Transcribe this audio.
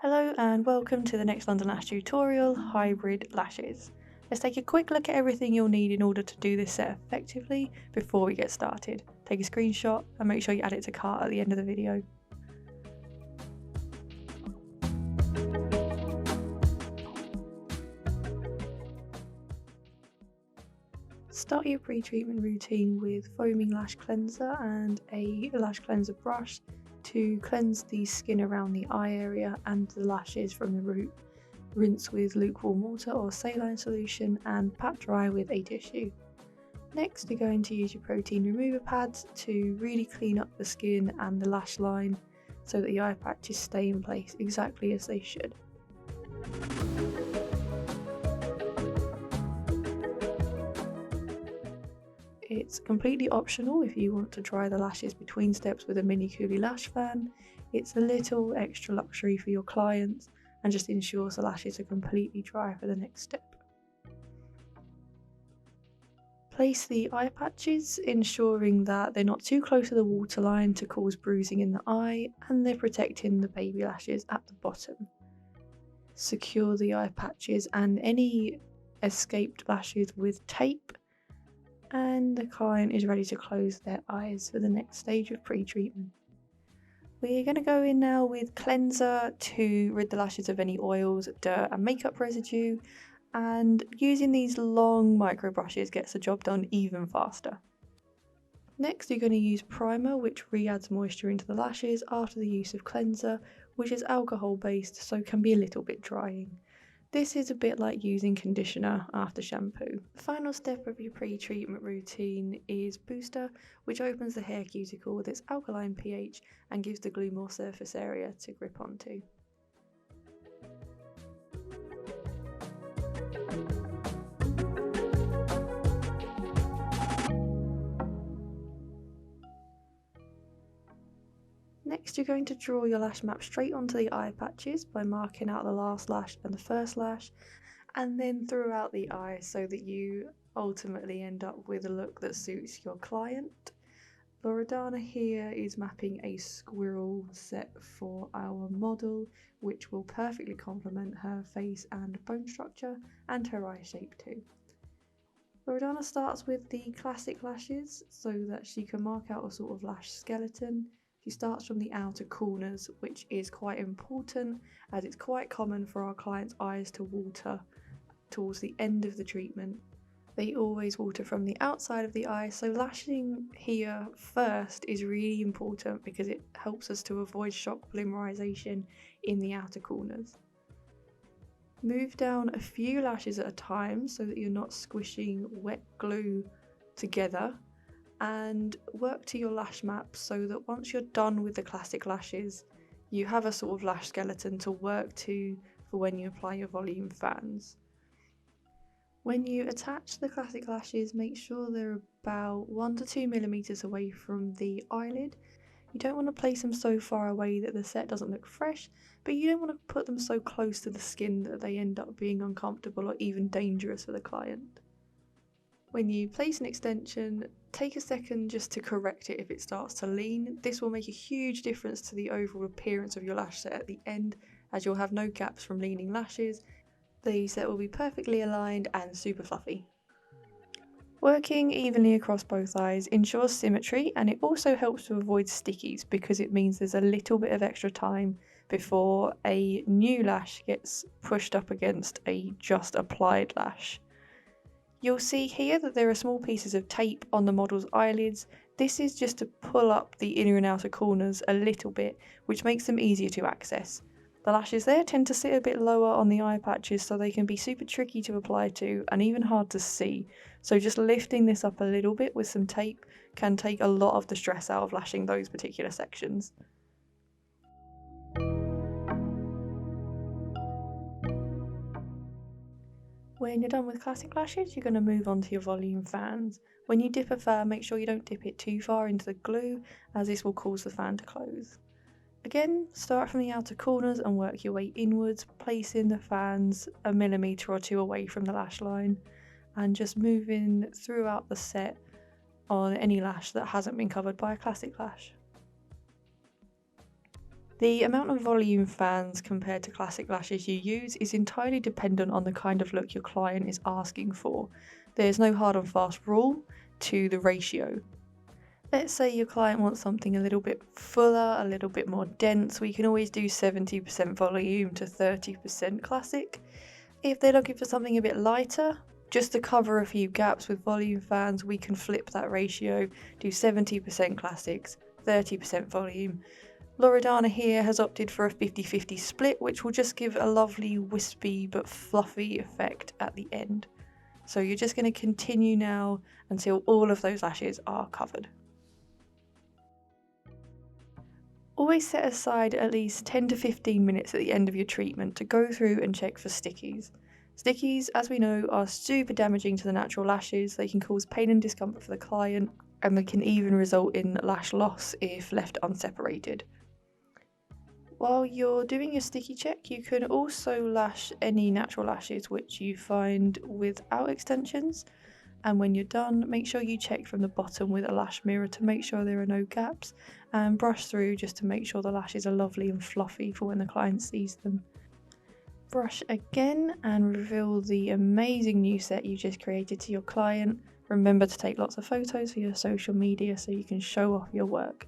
Hello and welcome to the next London Lash tutorial, Hybrid Lashes. Let's take a quick look at everything you'll need in order to do this set effectively before we get started. Take a screenshot and make sure you add it to cart at the end of the video. Start your pre-treatment routine with foaming lash cleanser and a lash cleanser brush to cleanse the skin around the eye area and the lashes from the root. Rinse with lukewarm water or saline solution and pat dry with a tissue. Next, you're going to use your protein remover pads to really clean up the skin and the lash line so that the eye patches stay in place exactly as they should. It's completely optional if you want to dry the lashes between steps with a mini coolie lash fan. It's a little extra luxury for your clients and just ensures the lashes are completely dry for the next step. Place the eye patches, ensuring that they're not too close to the waterline to cause bruising in the eye, and they're protecting the baby lashes at the bottom. Secure the eye patches and any escaped lashes with tape, and the client is ready to close their eyes for the next stage of pre-treatment. We're going to go in now with cleanser to rid the lashes of any oils, dirt and makeup residue, and using these long micro brushes gets the job done even faster. Next, you're going to use primer, which re-adds moisture into the lashes after the use of cleanser, which is alcohol based so can be a little bit drying. This is a bit like using conditioner after shampoo. The final step of your pre-treatment routine is booster, which opens the hair cuticle with its alkaline pH and gives the glue more surface area to grip onto. Next, you're going to draw your lash map straight onto the eye patches by marking out the last lash and the first lash, and then throughout the eye so that you ultimately end up with a look that suits your client. Loredana here is mapping a squirrel set for our model, which will perfectly complement her face and bone structure and her eye shape too. Loredana starts with the classic lashes so that she can mark out a sort of lash skeleton. She starts from the outer corners, which is quite important as it's quite common for our clients' eyes to water towards the end of the treatment. They always water from the outside of the eye, so lashing here first is really important because it helps us to avoid shock polymerization in the outer corners. Move down a few lashes at a time so that you're not squishing wet glue together, and work to your lash map so that once you're done with the classic lashes, you have a sort of lash skeleton to work to for when you apply your volume fans. When you attach the classic lashes, make sure they're about 1 to 2 millimeters away from the eyelid. You don't want to place them so far away that the set doesn't look fresh, but you don't want to put them so close to the skin that they end up being uncomfortable or even dangerous for the client. When you place an extension, take a second just to correct it if it starts to lean. This will make a huge difference to the overall appearance of your lash set at the end, as you'll have no gaps from leaning lashes. The set will be perfectly aligned and super fluffy. Working evenly across both eyes ensures symmetry, and it also helps to avoid stickies because it means there's a little bit of extra time before a new lash gets pushed up against a just applied lash. You'll see here that there are small pieces of tape on the model's eyelids. This is just to pull up the inner and outer corners a little bit, which makes them easier to access. The lashes there tend to sit a bit lower on the eye patches, so they can be super tricky to apply to and even hard to see. So just lifting this up a little bit with some tape can take a lot of the stress out of lashing those particular sections. When you're done with classic lashes, you're going to move on to your volume fans. When you dip a fan, make sure you don't dip it too far into the glue, as this will cause the fan to close. Again, start from the outer corners and work your way inwards, placing the fans a millimetre or two away from the lash line, and just moving throughout the set on any lash that hasn't been covered by a classic lash. The amount of volume fans compared to classic lashes you use is entirely dependent on the kind of look your client is asking for. There's no hard and fast rule to the ratio. Let's say your client wants something a little bit fuller, a little bit more dense. We can always do 70% volume to 30% classic. If they're looking for something a bit lighter, just to cover a few gaps with volume fans, we can flip that ratio, do 70% classics, 30% volume. Loredana here has opted for a 50-50 split, which will just give a lovely wispy but fluffy effect at the end. So you're just going to continue now until all of those lashes are covered. Always set aside at least 10 to 15 minutes at the end of your treatment to go through and check for stickies. Stickies, as we know, are super damaging to the natural lashes. They can cause pain and discomfort for the client, and they can even result in lash loss if left unseparated. While you're doing your sticky check, you can also lash any natural lashes which you find without extensions. And when you're done, make sure you check from the bottom with a lash mirror to make sure there are no gaps, and brush through just to make sure the lashes are lovely and fluffy for when the client sees them. Brush again and reveal the amazing new set you just created to your client. Remember to take lots of photos for your social media so you can show off your work.